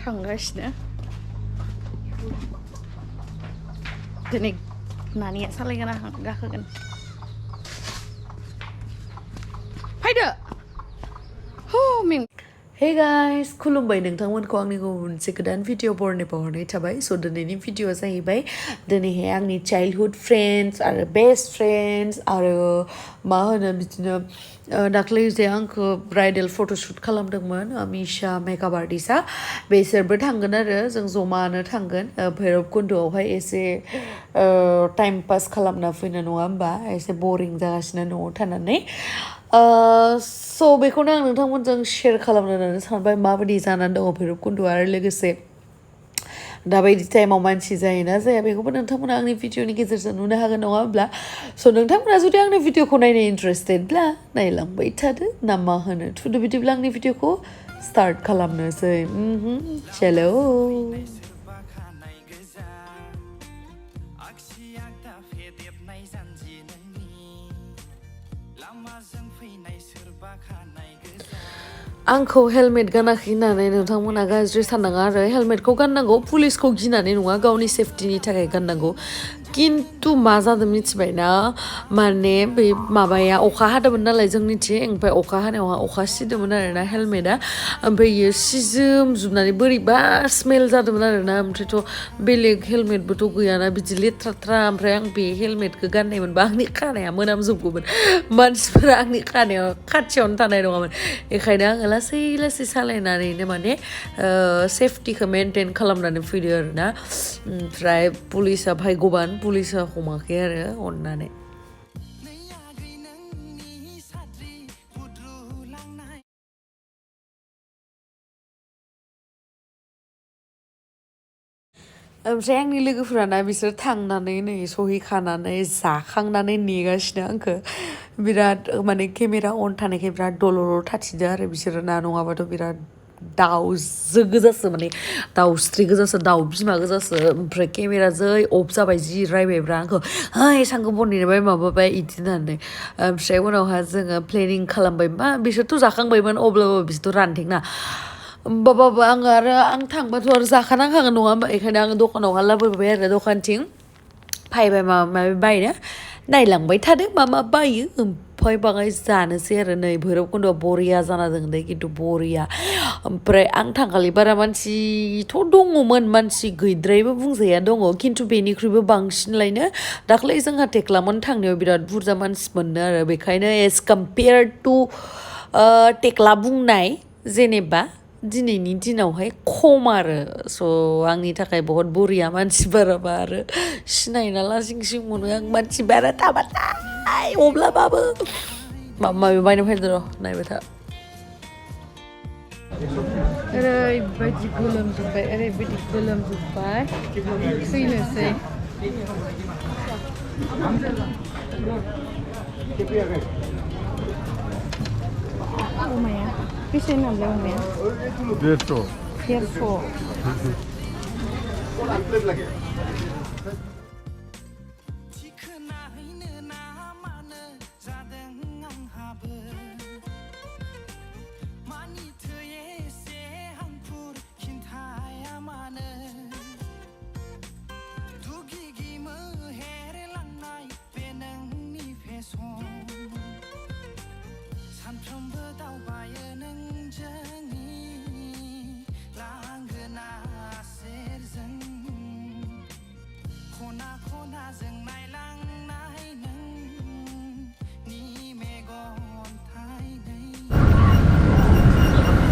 थांगासिनो दिनै नानिया सालायगोन आं गाखोगोन फैदो Hey guys, खुलुमबाय नोंथांमोनखौ आंनि मोनसे गोदान भिडिअ बरनाय बावहरनाय थाबाय स' दिनैनि भिडिअआ जाहैबाय दिनैहाय आंनि चाइल्डहुड फ्रेन्ड्स आरो बेस्ट फ्रेन्ड्स आरो मा होनो बिदिनो दाख्लै जे आंखौ ब्राइडेल फट'शुट खालामदोंमोन मिशा मेकआप आर्टिस्टआ बेसोरबो थांगोन आरो जों जमानो थांगोन भैरबकुन्द'आवहाय एसे टाइम पास खालामना फैनो नङा होमबा एसे बरिं जागासिनो न'आव थानानै स' बेखौनो आं नोंथांमोनजों शेयार खालामनो होननानै सानबाय माबायदि जानानै दङ भैरबकुन्द'आ आरो लोगोसे दाबायदि टाइमाव मानसि जायोना जाया बेखौबो नोंथांमोना आंनि भिडिअनि गेजेरजों नुनो हागोन नङा होमब्ला स' नोंथांमोना जुदि आंनि भिडिअखौ नायनो इन्टारेस्टेडब्ला नायलांबाय थादो ना मा होनो थुदो बिदिब्ला आंनि भिडिअखौ स्टार्ट खालामनोसै चलो आंखौ हेलमेट गानाखै होननानै नोंथांमोना गाज्रि साननाङा आरो हेलमेटखौ गाननांगौ पुलिसखौ गिनानै नङा गावनि सेफटिनि थाखाय गाननांगौ खिन्थु मा जादों मिथिबायना माने बै माबाया अखा हादोंमोन नालाय जोंनिथिं ओमफ्राय अखा हानायावहा अखा सिदोंमोन आरोना हेलमेटआ ओमफ्राय इयो सिजोमजोबनानै बोरैबा स्मेल जादोंमोन आरोना ओमफ्रायथ' बेलेग हेलमेटबोथ' गैयाना बिदि लेथ्राथ्रा ओमफ्राय आं बे हेलमेटखौ गाननाय मोनबा आंनि खानाया मोनामजोबगौमोन मानसिफोरा आंनि खानायाव खाथियावनो थानाय नङामोन बेखायनो आङो लासै लासै सालायनानैनो माने सेफटिखौ मेनटेन खालामनानै फैदो आरोना ओमफ्राय पुलिसा भाग्यबान पुलिसा हमाखै आरो अननानै ओमफ्राय आंनि लोगोफोराना बिसोर थांनानै नै सहैखानानै जाखांनानै नेगासिनो आंखौ बिराद माने केमेरा अन थानायखाय बिराद दलर थाथिदो आरो बिसोरो ना नङाबाथ' बिराद दाउजो गोजासो माने दाउस्रि गोजासो दाउ बिमा गोजासो ओमफ्राय केमेरा जै अफ जाबाय जि रायबायब्रा आंखौ है सांखौ बननिबाय माबाबाय इदि होननानै ओमफ्राय उनावहा जोङो प्लेनिं खालामबाय मा बिसोरथ' जाखांबायमोन अब्लाबो बिसोरथ' रानथेंना होमबाबो आङो आरो आं थांबाथ' आरो जाखानांखागोन नङा होमबा बेखायनो आङो दखानावहा लाबोबाय आरो दखानथिं फायबाय माबा माबि बायनो नायलांबाय थादों मा मा बायो ओमफ्राय बाङाय जानोसै आरो नै भैरबकुन्द'आ बरिया जाना दं दै खिन्थु बरिया ओमफ्राय आं थांखालि बारा मानसिथ' दङमोन मानसि गैद्रायबो बुंजाया दङ खिन्थु बेनिख्रुइबो बांसिनलायनो दाख्लै जोंहा टेक्लामोन थांनायाव बिराद बुरजा मानसि मोनो आरो बेखायनो एज कम्पेयार टु टेक्ला बुंनाय जेनेबा दिनैनि दिनावहाय खम आरो स' आंनि थाखाय बहुत बरिया मानसि बाराबा आरो सिनायना लासिं सिं मोनो आं मानसि बारा थाबाथाय अब्लाबाबो माबा माबि बायनो फैदो र' नायबाय था ओरैबायदि गोलोमजोब्बाय थैनोसै अमाया बेसे नामलाय अमाया 150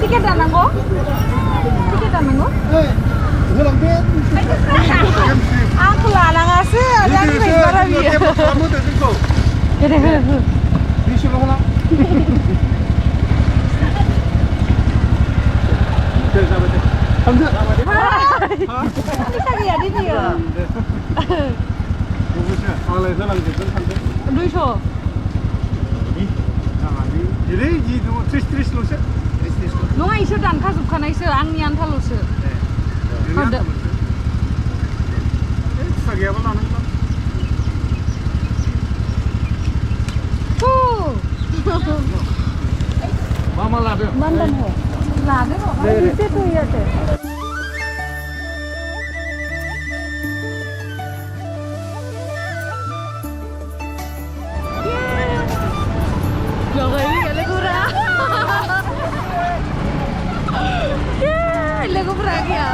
Tiket dalango? Aku larang asa, dan mereka dia. Di sebelah mana? Bisa dia di dia. 200. नङा इसोर दानखाजोबखानायसो आंनि आन्थाल'सो फिसा गैयाबा लानांगोन मा लादों लादों एसे थैयाथो bahagia.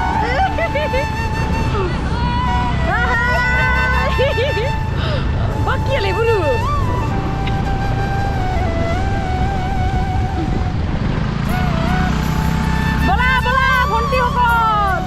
Bahagia le bulu. Bola bola bonti hokon.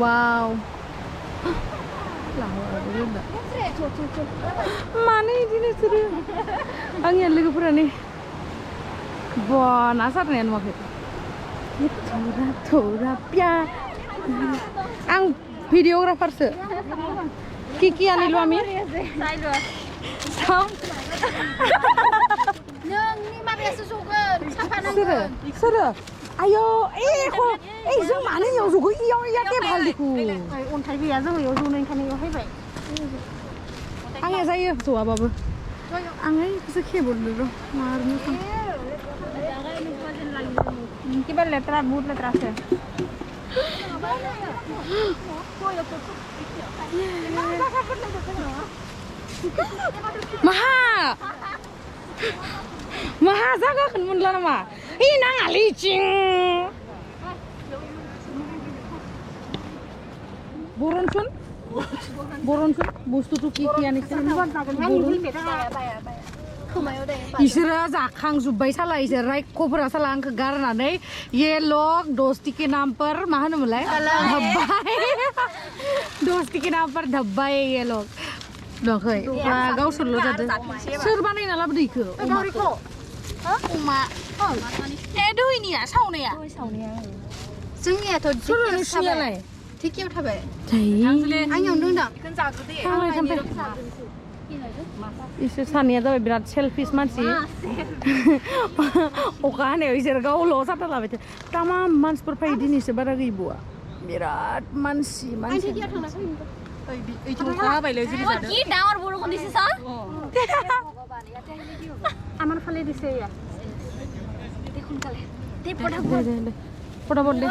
Wow. Mana ini seru? Angin lagi purani. Wah, nasa nih anu maksud. Thora pia. Ang videographer se. Kiki anilu ami. Sound. Neng, ni mari susukan. Seru. Ayo, जों मानो याव ज'गो इयाव इया table दिखु अन्थाइ गैया जों याव ज'नो ओंखायनो याव फैबाय आंनिया जायो ज'आबाबो आं ओइखौसो खेबहरनो र' मारनो थां किबा लेत्रा बहुत लेत्रासो माहा जागाखौनो मोनला नामा नाङालै चिं बरनसन बुस्थुखौ कि आनिसो इसोरो जाखांजोब्बाय साला इसोर रायख'फोरा साला आंखौ गारनानै येलक 10 टिके नामफोर मा होनोमोनलाय धब्बाय 10 टिके नामफोर धब्बाय येलक दंखै गावसोरल' जादों सोर बानायना लाबोदो इखौ अमा दहैनिया सावनाया जोंनियाथ' सोरनियालाय थिकियाव थाबाय आंनियावनो दं इसोर सानैया जाबाय बिराद सेलफिस मानसि अखा हानायाव इसोर गावल' साथा लाबाय तामाम मानसिफोर फैयो दिनैसो बारा गैबावा बिराद मानसि ডাঙৰ বৰষুণ দিছে চা আমাৰ ফালে দিছে ইয়া দেখোন কালে দে পটাপট দে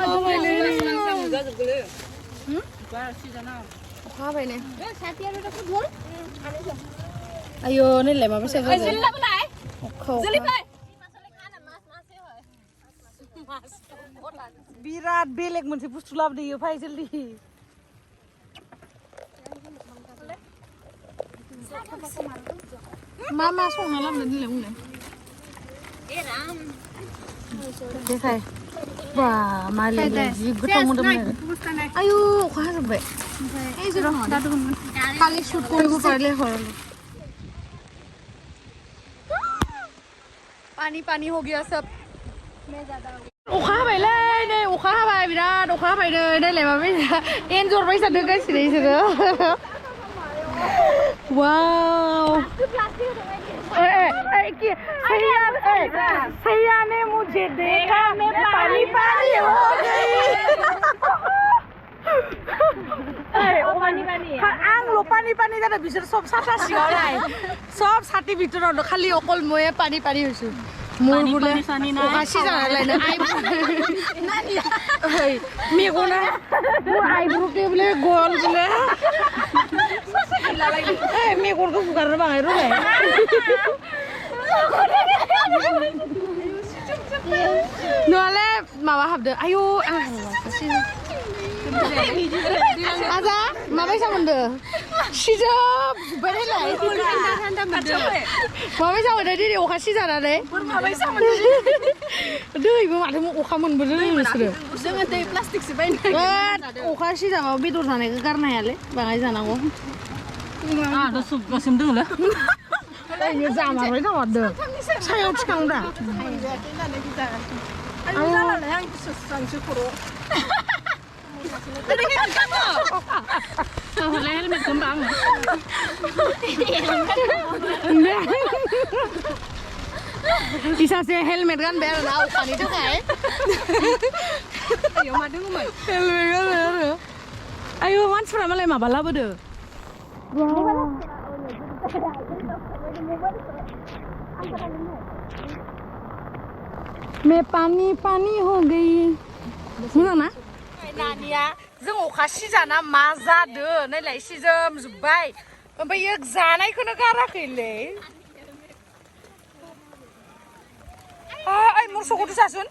অখা বাইনে সাথী আৰু এটা ফুটবল আইও নেলে মাবা সেজা জলি লাবলাই জলি পাই बिराद बेलेग मोनसे बुस्थु लाबोदो इयो फाय जल्दि मा संना लाबोदो नोंलाय बुंलाय ए राम देखाय बा माले जि गोथाव मोदोमनाय आयु अखा हाजोब्बाय ए जरा दादोमोन खालि शुट करबो पारले हरल पानी हो गया सब मैं ज्यादा अखा हाबायलै नै अखा हाबाय बिराद अखा हाबाय नै नायलाय माबा एन्जर बायसा दोगासिनो इसोरो वाव सैया ने मुझे देखा मैं पानी हो गई आंल' पानी जादों बिसोर सब साथा सिङावलाय सब साथि भितरावनो खालि अकल मये पानी হৈছো मोर बोले अखा सिजानालायनो मेगना मोर आइब्रुके बोले गल बोले मेगनखौ हुगारनो बाङाय रोलाय नङाले माबा हाबदो आयौ आं आजा माबायसा मोनदो सिजोबबाय नायलाय माबायसा मोनदो दिनै अखा सिजानानै दैबो माथो अखा मोनबोदों नोंसोरो जोङो दै प्लास्टिकसो बायनाय अखा सिजाबाबो बेदर जानायखौ गारनो हायालै बाङाय जानांगौ आंथ' सुबगासिनो दङलै ओरैनो जामारबाय थामारदों सायाव थिखां दा आं गुसुस्रांसो खर' helmet Kembang. Bisa sih helmet kan biar tahu kan itu kayak. Ayo madu ngomong. Helmet kan biar. Ayo mansura malah mabala bodoh. मैं पानी पानी हो गई मोजां ना नानिया जों अखा सिजाना मा जादो नायलाय सिजोमजुब्बाय ओमफ्राय जानायखौनो गाराखैलै ओइ मोसौखौथ' जासुन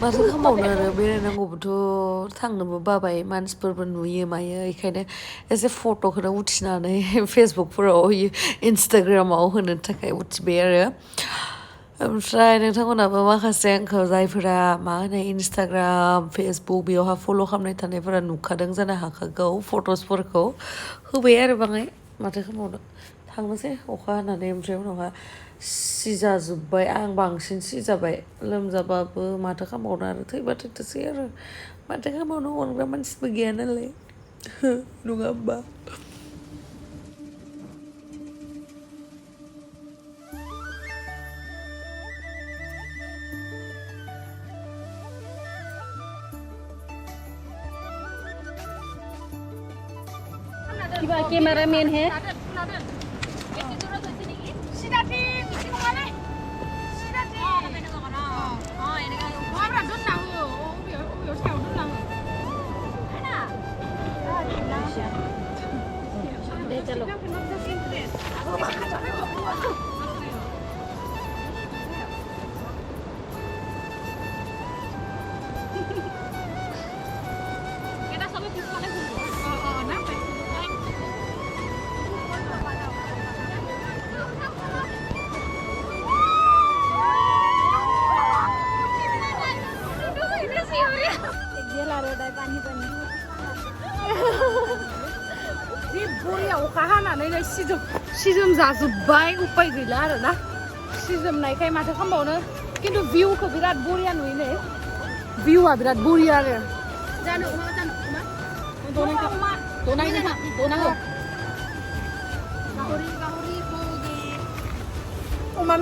माथो खालामबावनो आरो बेरायनांगौबोथ' थांनोबो बाबाय मानसिफोरबो नुयो मायो बेखायनो एसे फट'खौनो उथिनानै फेसबुकफोराव इन्सटाग्रामाव होनो थाखाय उथिबाय आरो ओमफ्राय नोंथांमोनाबो माखासे आंखौ जायफोरा मा होनो इन्सटाग्राम फेसबुक बेयावहा फल' खालामनाय थानायफोरा नुखादों जानो हाखागौ फट'सफोरखौ होबाय आरो बाङाय माथो खालामबावनो थांनोसै अखा हानानै ओमफ्राय उनावहा सिजाजोब्बाय आं बांसिन सिजाबाय लोमजाबाबो माथो खालामबावनो आरो थैबा थैथोसै आरो माथो खालामबावनो अनग्रा मानसिबो गैया नालाय नङा होमबा Kiba cameraman है अखा हानानै सिजोम जाजोब्बाय उपाय गैला आरोना सिजोमनायखाय माथो खालामबावनो खिन्थु भिउखौ बिराद बरिया नुयो नै भिउआ बिराद बरिया आरो जानो अमा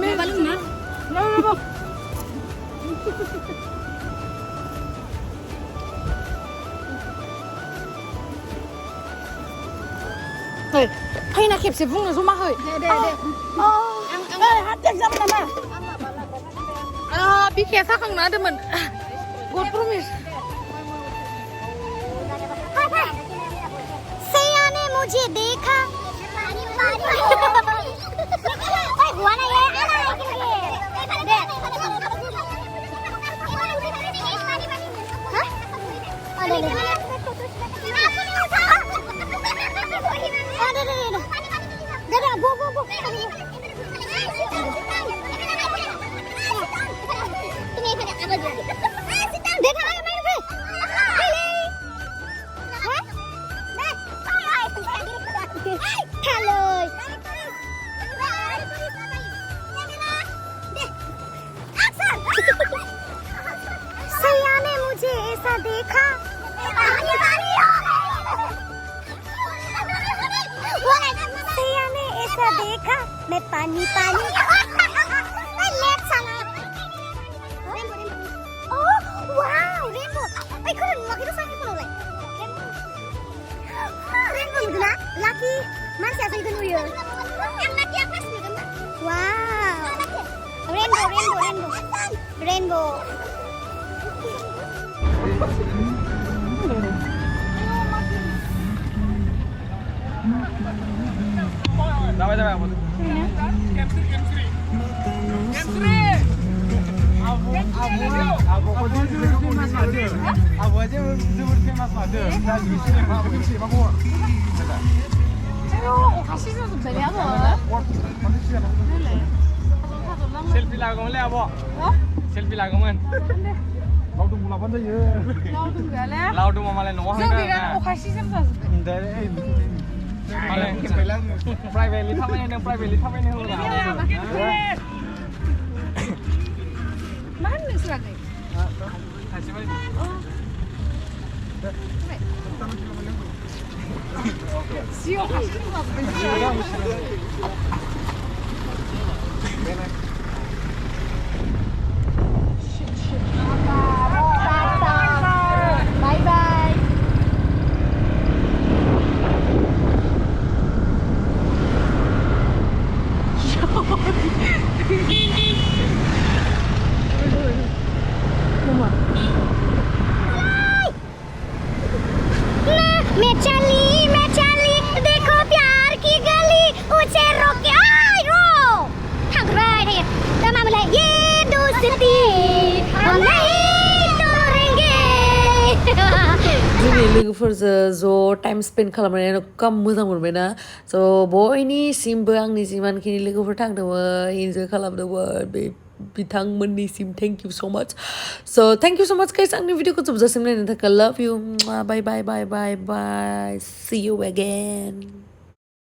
फैना खेबसे बुंनो जमा है दे हाथ जाम नामा बिखाया साखांना होदोंमोन गड प्रमिस सैया ने मुझे देखा हुआ ना ये सैया ने मुझे ऐसा देखा सैया ने ऐसा देखा मैं पानी पानी Laki, masih ada itu nuyo. Yang laki apa sih kan? Wow, rainbow. Gemsri. Okha 씻어줬대 뭐. 셀피 나가면 해 아버. 셀피 나가면. 나도 그래. 라우드 마말에 놓아 저 비란 Okha 씻어줬대. 프라이빗리 타면 프라이빗리 타면 해. 많은 수라네. 다시 말. 지옥 가시는 거 Bye bye. मैं चली देखो प्यार की गली उसे रोके आई रो थक रहा है तमाम ले ये दोस्ती हम नहीं तोड़ेंगे जोंनि लोगोफोरजों ज' टाइम स्पेन्ड खालामनानै एखदम मोजां मोनबायना स' बयनिसिमबो आंनि जिमानखिनि लोगोफोर थांदोंमोन इन्जय खालामदोंमोन बे बिथांमोननिसिम थेंक इउ स' माच स' थेंक इउ स' माच गाइस आंनि भिडिअखौ जोबजासिम नायनो थाखाय लाभ इउ बाय बाय बाय बाय बाय सी इउ अगेन